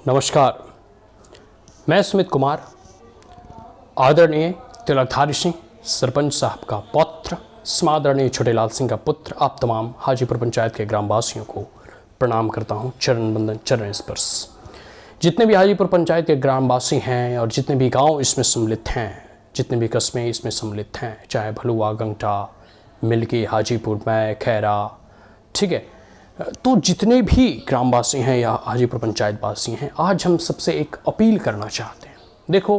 नमस्कार, मैं सुमित कुमार, आदरणीय तिलकधारी सिंह सरपंच साहब का पौत्र, समादरणीय छोटेलाल सिंह का पुत्र, आप तमाम हाजीपुर पंचायत के ग्रामवासियों को प्रणाम करता हूं। चरण वंदन, चरण स्पर्श। जितने भी हाजीपुर पंचायत के ग्रामवासी हैं और जितने भी गांव इसमें सम्मिलित हैं, जितने भी कस्बे इसमें सम्मिलित हैं, चाहे भलुआ, गंगटा, मिल्की, हाजीपुर, मैं, खैरा, ठीक है, तो जितने भी ग्रामवासी हैं या हाजीपुर पंचायत वासी हैं, आज हम सबसे एक अपील करना चाहते हैं। देखो,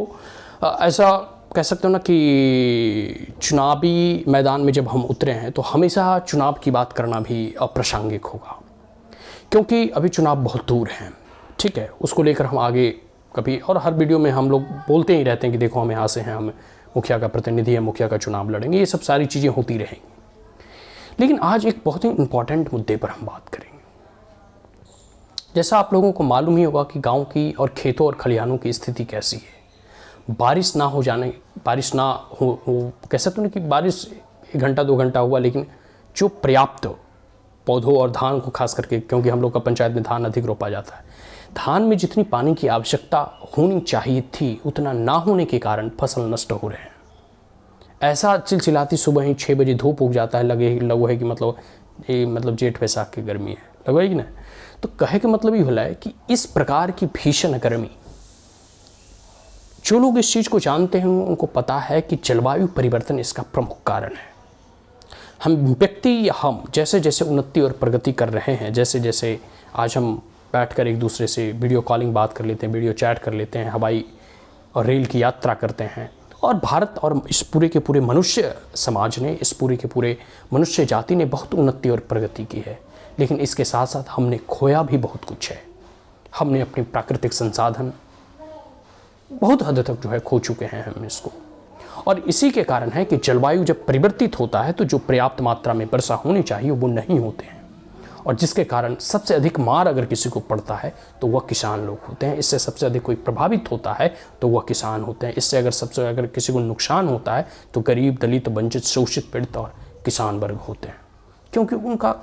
ऐसा कह सकते हो ना कि चुनावी मैदान में जब हम उतरे हैं तो हमेशा चुनाव की बात करना भी अप्रासंगिक होगा, क्योंकि अभी चुनाव बहुत दूर हैं। ठीक है, उसको लेकर हम आगे कभी और हर वीडियो में हम लोग बोलते ही रहते हैं कि देखो हम यहाँ से हैं, हम मुखिया का प्रतिनिधि है, मुखिया का चुनाव लड़ेंगे, ये सब सारी चीज़ें होती रहेंगी। लेकिन आज एक बहुत ही इम्पॉर्टेंट मुद्दे पर हम बात करेंगे। जैसा आप लोगों को मालूम ही होगा कि गांव की और खेतों और खलिहानों की स्थिति कैसी है। बारिश ना हो कह सकते हैं कि बारिश 1 घंटा 2 घंटा हुआ, लेकिन जो पर्याप्त पौधों और धान को खास करके, क्योंकि हम लोग का पंचायत में धान अधिक रोपा जाता है, धान में जितनी पानी की आवश्यकता होनी चाहिए थी उतना ना होने के कारण फसल नष्ट हो रहे हैं। ऐसा चिलचिलाती सुबह ही 6 बजे धूप उग जाता है, लगो है कि मतलब जेठ वैसाख की गर्मी है, लगो है कि ना। तो कहे के मतलब ये होला है कि इस प्रकार की भीषण गर्मी, जो लोग इस चीज़ को जानते हैं उनको पता है कि जलवायु परिवर्तन इसका प्रमुख कारण है। हम व्यक्ति या हम जैसे जैसे उन्नति और प्रगति कर रहे हैं, जैसे जैसे आज हम बैठकर एक दूसरे से वीडियो कॉलिंग बात कर लेते हैं, वीडियो चैट कर लेते हैं, हवाई और रेल की यात्रा करते हैं, और भारत और इस पूरे के पूरे मनुष्य समाज ने, इस पूरे के पूरे मनुष्य जाति ने बहुत उन्नति और प्रगति की है। लेकिन इसके साथ साथ हमने खोया भी बहुत कुछ है। हमने अपने प्राकृतिक संसाधन बहुत हद तक जो है खो चुके हैं हम इसको, और इसी के कारण है कि जलवायु जब परिवर्तित होता है तो जो पर्याप्त मात्रा में वर्षा होनी चाहिए वो नहीं होते हैं, और जिसके कारण सबसे अधिक मार अगर किसी को पड़ता है तो वह किसान लोग होते हैं। इससे सबसे अधिक कोई प्रभावित होता है तो वह किसान होते हैं। इससे अगर किसी को नुकसान होता है तो गरीब, दलित, वंचित, शोषित, पीड़ित और किसान वर्ग होते हैं, क्योंकि उनका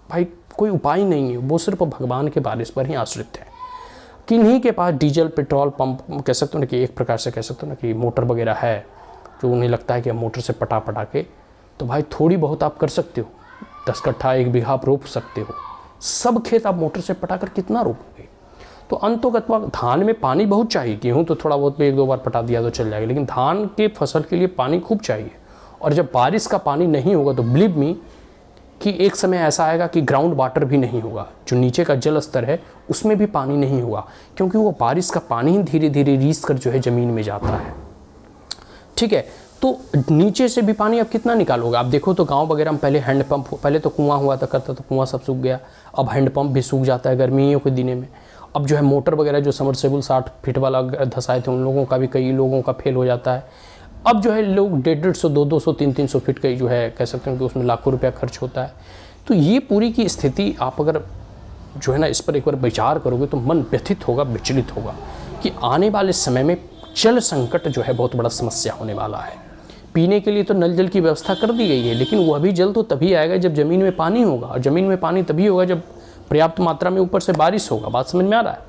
भाई कोई उपाय नहीं है, वो सिर्फ भगवान के बारिश पर ही आश्रित है। किन्हीं के पास डीजल, पेट्रोल पंप, कह सकते हो ना कि एक प्रकार से कह सकते हो ना कि मोटर वगैरह है, जो उन्हें लगता है कि हम मोटर से पटा के, तो भाई थोड़ी बहुत आप कर सकते हो, 10 कट्ठा 1 बीघा आप रोप सकते हो। सब खेत आप मोटर से पटाकर कितना रोपोगे? तो अंतोगत्वा धान में पानी बहुत चाहिए। गेहूँ तो थोड़ा बहुत 1-2 बार पटा दिया तो चल जाएगा, लेकिन धान के फसल के लिए पानी खूब चाहिए। और जब बारिश का पानी नहीं होगा तो बिलीव मी कि एक समय ऐसा आएगा कि ग्राउंड वाटर भी नहीं होगा, जो नीचे का जल स्तर है उसमें भी पानी नहीं होगा, क्योंकि वो बारिश का पानी ही धीरे धीरे रीस कर जो है ज़मीन में जाता है। ठीक है, तो नीचे से भी पानी आप कितना निकालोगे? आप देखो तो गांव वगैरह में पहले हैंडपंप, पहले तो कुआं हुआ था करता, तो कुआं सब सूख गया, अब हैंडपंप भी सूख जाता है गर्मियों के दिनों में। अब जो है मोटर वगैरह जो समरसेबल 60 फीट वाला धसाए थे उन लोगों का भी, कई लोगों का फेल हो जाता है। अब जो है लोग 150, 200, 300 फीट का जो है कह सकते हैं कि उसमें लाखों रुपया खर्च होता है। तो ये पूरी की स्थिति आप अगर जो है ना इस पर एक बार विचार करोगे तो मन व्यथित होगा, विचलित होगा कि आने वाले समय में जल संकट जो है बहुत बड़ा समस्या होने वाला है। पीने के लिए तो नल जल की व्यवस्था कर दी गई है, लेकिन वह भी जल तो तभी आएगा जब ज़मीन में पानी होगा, और ज़मीन में पानी तभी होगा जब पर्याप्त मात्रा में ऊपर से बारिश होगा। बात समझ में आ रहा है?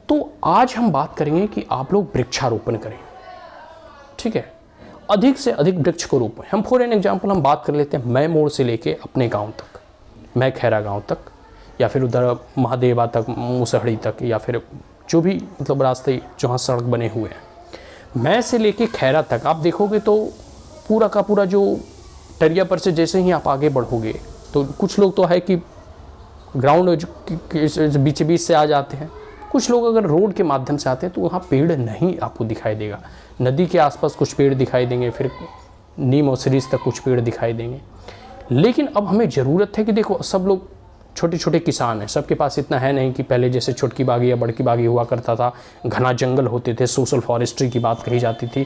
तो आज हम बात करेंगे कि आप लोग वृक्षारोपण करें। ठीक है, अधिक से अधिक वृक्ष को रोपें। हम फॉर एन एग्जाम्पल हम बात कर लेते हैं मैं मोड़ से लेके अपने गाँव तक, मैं खैरा गाँव तक, या फिर उधर महादेवा तक, मुसहड़ी तक, या फिर जो भी मतलब रास्ते जहाँ सड़क बने हुए हैं, मैं से लेके खैरा तक आप देखोगे तो पूरा का पूरा जो टरिया पर से जैसे ही आप आगे बढ़ोगे तो कुछ लोग तो है कि ग्राउंड के बीच से आ जाते हैं, कुछ लोग अगर रोड के माध्यम से आते हैं तो वहाँ पेड़ नहीं आपको दिखाई देगा। नदी के आसपास कुछ पेड़ दिखाई देंगे, फिर नीम और सरीस तक कुछ पेड़ दिखाई देंगे। लेकिन अब हमें ज़रूरत है कि देखो सब लोग छोटे छोटे किसान हैं, सबके पास इतना है नहीं कि पहले जैसे छोटकी बागी या बड़की बागी हुआ करता था, घना जंगल होते थे, सोशल फॉरेस्ट्री की बात कही जाती थी।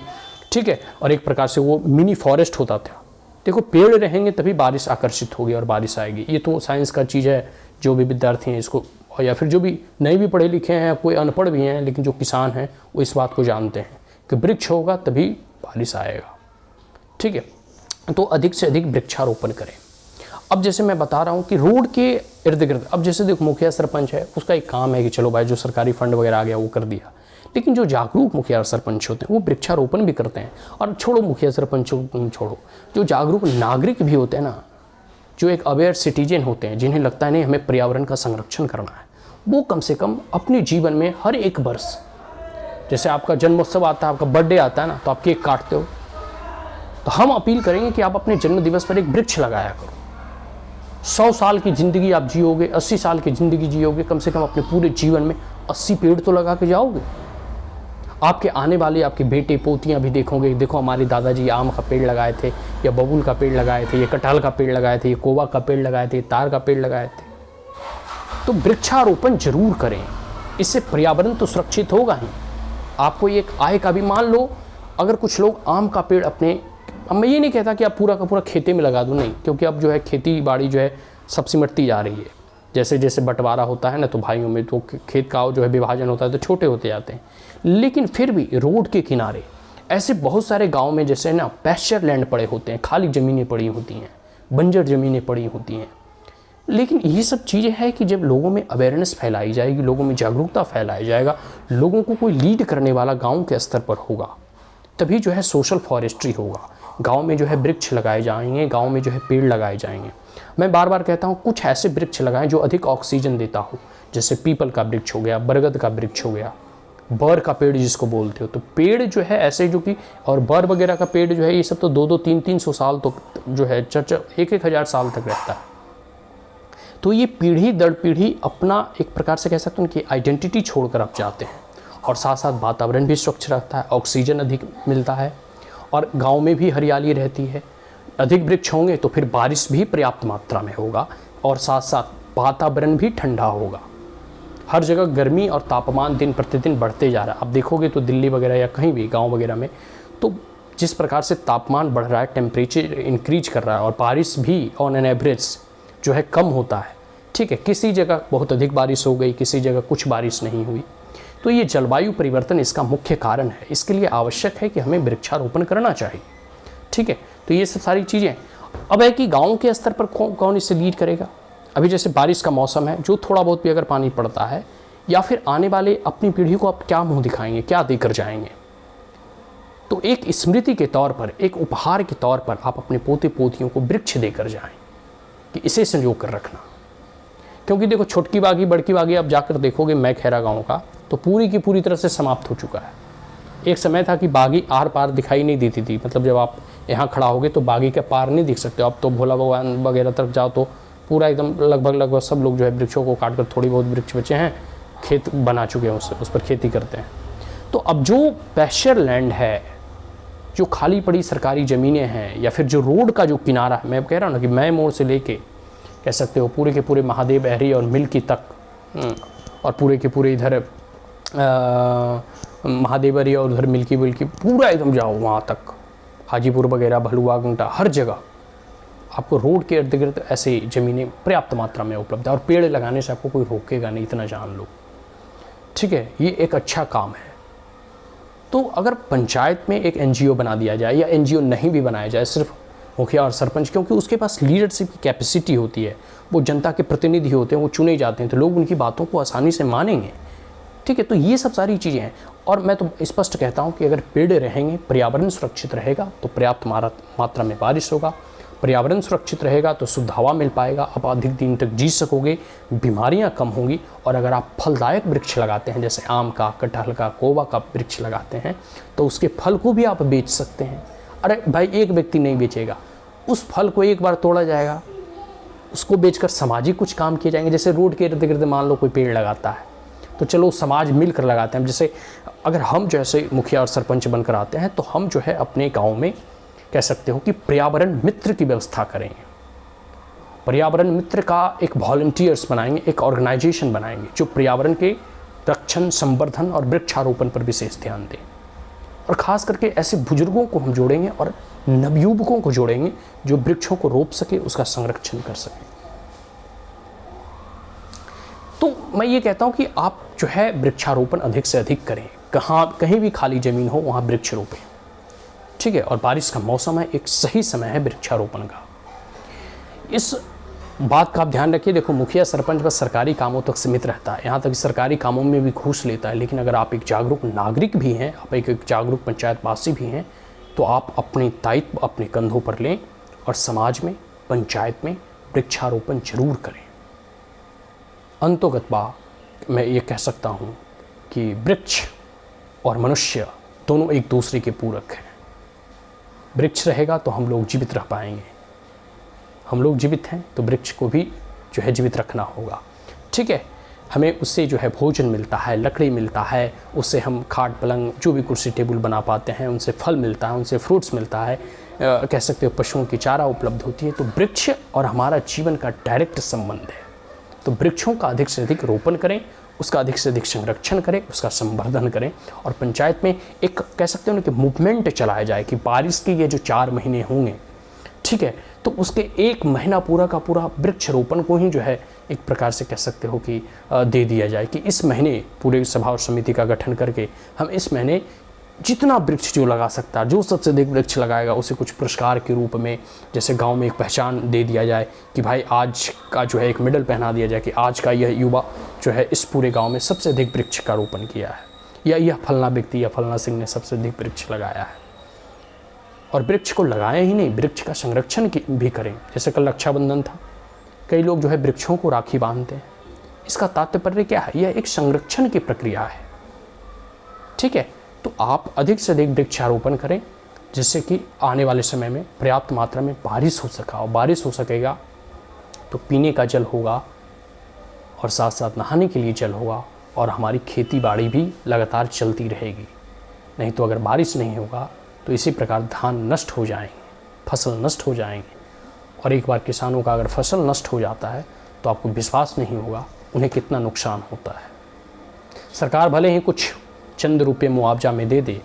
ठीक है, और एक प्रकार से वो मिनी फॉरेस्ट होता था। देखो पेड़ रहेंगे तभी बारिश आकर्षित होगी और बारिश आएगी। ये तो साइंस का चीज़ है, जो भी विद्यार्थी हैं इसको, या फिर जो भी नहीं भी पढ़े लिखे हैं, कोई अनपढ़ भी हैं, लेकिन जो किसान हैं वो इस बात को जानते हैं कि वृक्ष होगा तभी बारिश आएगा। ठीक है, तो अधिक से अधिक वृक्षारोपण करें। अब जैसे मैं बता रहा हूँ कि रोड के इर्द गिर्द, अब जैसे देखो मुखिया सरपंच है, उसका एक काम है कि चलो भाई जो सरकारी फंड वगैरह आ गया वो कर दिया, लेकिन जो जागरूक मुखिया और सरपंच होते हैं वो वृक्षारोपण भी करते हैं। और छोड़ो मुखिया सरपंच छोड़ो, जो जागरूक नागरिक भी होते हैं ना, जो एक अवेयर सिटीजन होते हैं, जिन्हें लगता है नहीं हमें पर्यावरण का संरक्षण करना है, वो कम से कम अपने जीवन में हर एक वर्ष, जैसे आपका जन्मोत्सव आता है, आपका बर्थडे आता है ना, तो आप केक काटते हो, तो हम अपील करेंगे कि आप अपने जन्म दिवस पर एक वृक्ष लगाया करो। 100 साल की ज़िंदगी आप जियोगे, 80 साल की ज़िंदगी जियोगे, कम से कम अपने पूरे जीवन में 80 पेड़ तो लगा के जाओगे। आपके आने वाले आपके बेटे पोतियां भी देखोगे, देखो हमारे दादाजी आम का पेड़ लगाए थे, या बबूल का पेड़ लगाए थे, या कटहल का पेड़ लगाए थे, या कोवा का पेड़ लगाए थे, तार का पेड़ लगाए थे। तो वृक्षारोपण जरूर करें, इससे पर्यावरण तो सुरक्षित होगा ही, आपको एक आय का भी। मान लो अगर कुछ लोग आम का पेड़ अपने, अब मैं ये नहीं कहता कि आप पूरा का पूरा खेते में लगा दो, नहीं, क्योंकि अब जो है खेती बाड़ी जो है सब सिमटती जा रही है। जैसे जैसे बंटवारा होता है ना, तो भाइयों में तो खेत का जो है विभाजन होता है तो छोटे होते जाते हैं, लेकिन फिर भी रोड के किनारे ऐसे बहुत सारे गांव में जैसे ना पैस्चर लैंड पड़े होते हैं, खाली ज़मीनें पड़ी होती हैं, बंजर ज़मीनें पड़ी होती हैं। लेकिन ये सब चीज़ें हैं कि जब लोगों में अवेयरनेस फैलाई जाएगी, लोगों में जागरूकता फैलाया जाएगा, लोगों को कोई लीड करने वाला गाँव के स्तर पर होगा, तभी जो है सोशल फॉरेस्ट्री होगा। गांव में जो है वृक्ष लगाए जाएंगे, गांव में जो है पेड़ लगाए जाएंगे। मैं बार बार कहता हूँ कुछ ऐसे वृक्ष लगाएं जो अधिक ऑक्सीजन देता हो, जैसे पीपल का वृक्ष हो गया, बरगद का वृक्ष हो गया, बर का पेड़ जिसको बोलते हो। तो पेड़ जो है ऐसे जो कि, और बर वगैरह का पेड़ जो है ये सब तो 2-2, 300 साल तो जो है 1,000 साल तक रहता है। तो ये पीढ़ी दर पीढ़ी अपना एक प्रकार से कह सकते हैं उनकी आइडेंटिटी छोड़कर अब जाते हैं, और साथ साथ वातावरण भी स्वच्छ रहता है, ऑक्सीजन अधिक मिलता है, और गांव में भी हरियाली रहती है। अधिक वृक्ष होंगे तो फिर बारिश भी पर्याप्त मात्रा में होगा, और साथ साथ वातावरण भी ठंडा होगा। हर जगह गर्मी और तापमान दिन प्रतिदिन बढ़ते जा रहा है। आप देखोगे तो दिल्ली वगैरह या कहीं भी गांव वगैरह में, तो जिस प्रकार से तापमान बढ़ रहा है, टेम्परेचर इंक्रीज कर रहा है, और बारिश भी ऑन एन एवरेज जो है कम होता है। ठीक है, किसी जगह बहुत अधिक बारिश हो गई, किसी जगह कुछ बारिश नहीं हुई। तो ये जलवायु परिवर्तन इसका मुख्य कारण है। इसके लिए आवश्यक है कि हमें वृक्षारोपण करना चाहिए। ठीक है, तो ये सब सारी चीज़ें। अब है कि गांव के स्तर पर कौन इससे लीड करेगा। अभी जैसे बारिश का मौसम है, जो थोड़ा बहुत भी अगर पानी पड़ता है, या फिर आने वाले अपनी पीढ़ी को आप क्या मुंह दिखाएंगे, क्या देकर जाएंगे। तो एक स्मृति के तौर पर, एक उपहार के तौर पर आप अपने पोते पोतियों को वृक्ष देकर जाएं कि इसे संजो कर रखना। क्योंकि देखो छोटकी बागी बड़की बागी आप जाकर देखोगे मैं खैरा गाँव का, तो पूरी की पूरी तरह से समाप्त हो चुका है। एक समय था कि बागी आर पार दिखाई नहीं देती थी, मतलब जब आप यहाँ खड़ा होगे तो बागी के पार नहीं दिख सकते। अब तो भोला भगवान वगैरह तरफ जाओ तो पूरा एकदम लगभग सब लोग जो है वृक्षों को काट कर, थोड़ी बहुत वृक्ष बचे हैं, खेत बना चुके हैं, उस पर खेती करते हैं। तो अब जो पैस्चर लैंड है, जो खाली पड़ी सरकारी ज़मीनें हैं, या फिर जो रोड का जो किनारा है, मैं कह रहा हूँ ना कि मैं मोड़ से लेके कह सकते हो पूरे के पूरे महादेव एहरी और मिल्की तक, और पूरे के पूरे इधर महादेव एहरी और उधर मिल्की पूरा एकदम जाओ वहाँ तक, हाजीपुर वगैरह, भलुआ, गुंटा, हर जगह आपको रोड के इर्द गिर्द ऐसे ज़मीनें पर्याप्त मात्रा में उपलब्ध है। और पेड़ लगाने से आपको कोई रोकेगा नहीं, इतना जान लो। ठीक है, ये एक अच्छा काम है। तो अगर पंचायत में एक NGO बना दिया जाए, या NGO नहीं भी बनाया जाए, सिर्फ मुखिया और सरपंच, क्योंकि उसके पास लीडरशिप की कैपेसिटी होती है, वो जनता के प्रतिनिधि होते हैं, वो चुने जाते हैं, तो लोग उनकी बातों को आसानी से मानेंगे। ठीक है, तो ये सब सारी चीज़ें हैं। और मैं तो स्पष्ट कहता हूँ कि अगर पेड़ रहेंगे, पर्यावरण सुरक्षित रहेगा, तो पर्याप्त मात्रा में बारिश होगा, पर्यावरण सुरक्षित रहेगा तो शुद्ध हवा मिल पाएगा, आप अधिक दिन तक जी सकोगे, बीमारियां कम होंगी। और अगर आप फलदायक वृक्ष लगाते हैं, जैसे आम का, कटहल का, कोवा का वृक्ष लगाते हैं, तो उसके फल को भी आप बेच सकते हैं। अरे भाई, एक व्यक्ति नहीं बेचेगा, उस फल को एक बार तोड़ा जाएगा, उसको बेचकर सामाजिक कुछ काम किए जाएंगे। जैसे रोड के इर्द गिर्द मान लो कोई पेड़ लगाता है, तो चलो समाज मिलकर लगाते हैं। जैसे अगर हम जैसे मुखिया और सरपंच बनकर आते हैं, तो हम जो है अपने गांव में कह सकते हो कि पर्यावरण मित्र की व्यवस्था करेंगे। पर्यावरण मित्र का एक वॉलंटियर्स बनाएंगे, एक ऑर्गेनाइजेशन बनाएंगे जो पर्यावरण के रक्षण, संवर्धन और वृक्षारोपण पर विशेष ध्यान दें। और ख़ास करके ऐसे बुजुर्गों को हम जोड़ेंगे और नवयुवकों को जोड़ेंगे जो वृक्षों को रोप सके, उसका संरक्षण कर सके। तो मैं ये कहता हूँ कि आप जो है वृक्षारोपण अधिक से अधिक करें, कहीं भी खाली ज़मीन हो वहाँ वृक्ष रोपें। ठीक है, और बारिश का मौसम है, एक सही समय है वृक्षारोपण का। इस बात का आप ध्यान रखिए। देखो, मुखिया सरपंच बस सरकारी कामों तक सीमित रहता है, यहाँ तक कि सरकारी कामों में भी घूस लेता है। लेकिन अगर आप एक जागरूक नागरिक भी हैं, आप एक जागरूक पंचायतवासी भी हैं, तो आप अपने दायित्व अपने कंधों पर लें और समाज में, पंचायत में वृक्षारोपण जरूर करें। अंतोगत बात मैं ये कह सकता हूँ कि वृक्ष और मनुष्य दोनों एक दूसरे के पूरक हैं। वृक्ष रहेगा तो हम लोग जीवित रह पाएंगे, हम लोग जीवित हैं तो वृक्ष को भी जो है जीवित रखना होगा। ठीक है, हमें उससे जो है भोजन मिलता है, लकड़ी मिलता है, उससे हम खाट पलंग जो भी कुर्सी टेबल बना पाते हैं, उनसे फल मिलता है, उनसे फ्रूट्स मिलता है, कह सकते हो पशुओं की चारा उपलब्ध होती है। तो वृक्ष और हमारा जीवन का डायरेक्ट संबंध है। तो वृक्षों का अधिक से अधिक रोपण करें, उसका अधिक से अधिक संरक्षण करें, उसका संवर्धन करें। और पंचायत में एक कह सकते हो ना कि मूवमेंट चलाया जाए कि बारिश के ये जो 4 महीने होंगे, ठीक है, तो उसके 1 महीना पूरा का पूरा वृक्षारोपण को ही जो है एक प्रकार से कह सकते हो कि दे दिया जाए कि इस महीने पूरे सभा और समिति का गठन करके हम इस महीने जितना वृक्ष जो लगा सकता है, जो सबसे अधिक वृक्ष लगाएगा उसे कुछ पुरस्कार के रूप में, जैसे गांव में एक पहचान दे दिया जाए कि भाई आज का जो है एक मेडल पहना दिया जाए कि आज का यह युवा जो है इस पूरे गांव में सबसे अधिक वृक्ष का रोपण किया है, या यह फलना व्यक्ति या फलना सिंह ने सबसे अधिक वृक्ष लगाया है। और वृक्ष को लगाए ही नहीं, वृक्ष का संरक्षण भी करें। जैसे कल रक्षाबंधन था, कई लोग जो है वृक्षों को राखी बांधते हैं। इसका तात्पर्य क्या है? यह एक संरक्षण की प्रक्रिया है। ठीक है, तो आप अधिक से अधिक वृक्षारोपण करें जिससे कि आने वाले समय में पर्याप्त मात्रा में बारिश हो सका, और बारिश हो सकेगा तो पीने का जल होगा और साथ साथ नहाने के लिए जल होगा, और हमारी खेती बाड़ी भी लगातार चलती रहेगी। नहीं तो अगर बारिश नहीं होगा तो इसी प्रकार धान नष्ट हो जाएंगे, फसल नष्ट हो जाएंगे। और एक बार किसानों का अगर फसल नष्ट हो जाता है तो आपको विश्वास नहीं होगा उन्हें कितना नुकसान होता है। सरकार भले ही कुछ चंद रुपये मुआवजा में दे दे,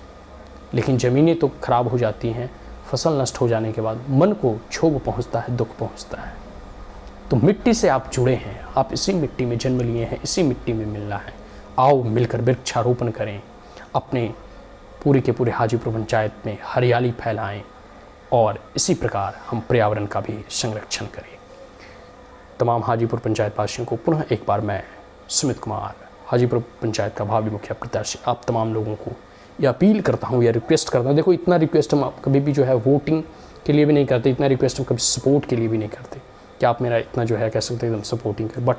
लेकिन ज़मीनें तो खराब हो जाती हैं। फसल नष्ट हो जाने के बाद मन को क्षोभ पहुंचता है, दुख पहुंचता है। तो मिट्टी से आप जुड़े हैं, आप इसी मिट्टी में जन्म लिए हैं, इसी मिट्टी में मिलना है। आओ मिलकर वृक्षारोपण करें, अपने पूरे के पूरे हाजीपुर पंचायत में हरियाली फैलाएं, और इसी प्रकार हम पर्यावरण का भी संरक्षण करें। तमाम हाजीपुर पंचायत वासियों को पुनः एक बार मैं सुमित कुमार, हाजीपुर पंचायत का भावी मुखिया प्रत्याशी, आप तमाम लोगों को यह अपील करता हूँ, यह रिक्वेस्ट करता हूँ। देखो, इतना रिक्वेस्ट हम कभी भी जो है वोटिंग के लिए भी नहीं करते, इतना रिक्वेस्ट हम कभी सपोर्ट के लिए भी नहीं करते कि आप मेरा इतना जो है कह सकते हैं एकदम सपोर्टिंग करें। बट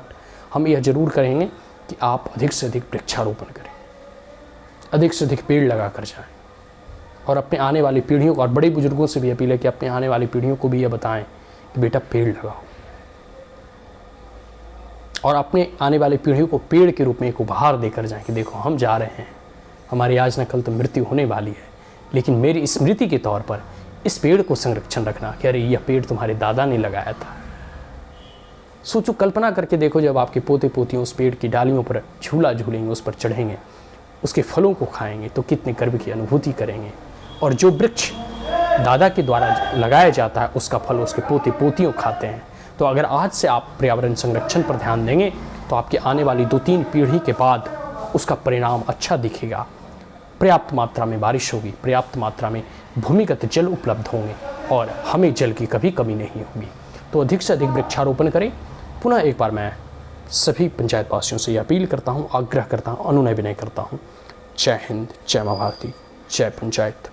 हम यह ज़रूर करेंगे कि आप अधिक से अधिक वृक्षारोपण करें, अधिक से अधिक पेड़ लगा कर जाएँ, और अपने आने वाली पीढ़ियों को, और बड़े बुजुर्गों से भी अपील है कि अपने आने वाली पीढ़ियों को भी यह बताएं कि बेटा पेड़ लगाओ, और अपने आने वाली पीढ़ियों को पेड़ के रूप में एक उपहार देकर जाएं कि देखो हम जा रहे हैं, हमारी आज न कल तो मृत्यु होने वाली है, लेकिन मेरी स्मृति के तौर पर इस पेड़ को संरक्षण रखना कि अरे यह पेड़ तुम्हारे दादा ने लगाया था। सोचो, कल्पना करके देखो, जब आपके पोते पोतियों उस पेड़ की डालियों पर झूला झूलेंगे, उस पर चढ़ेंगे, उसके फलों को खाएंगे तो कितने गर्व की अनुभूति करेंगे। और जो वृक्ष दादा के द्वारा लगाया जाता है उसका फल उसके पोते पोतियों खाते हैं। तो अगर आज से आप पर्यावरण संरक्षण पर ध्यान देंगे तो आपकी आने वाली 2-3 पीढ़ी के बाद उसका परिणाम अच्छा दिखेगा। पर्याप्त मात्रा में बारिश होगी, पर्याप्त मात्रा में भूमिगत जल उपलब्ध होंगे, और हमें जल की कभी कमी नहीं होगी। तो अधिक से अधिक वृक्षारोपण करें। पुनः एक बार मैं सभी पंचायत वासियों से यह अपील करता हूँ, आग्रह करता हूँ, अनुनय विनय करता हूँ। जय हिंद, जय माँ भारती, जय पंचायत।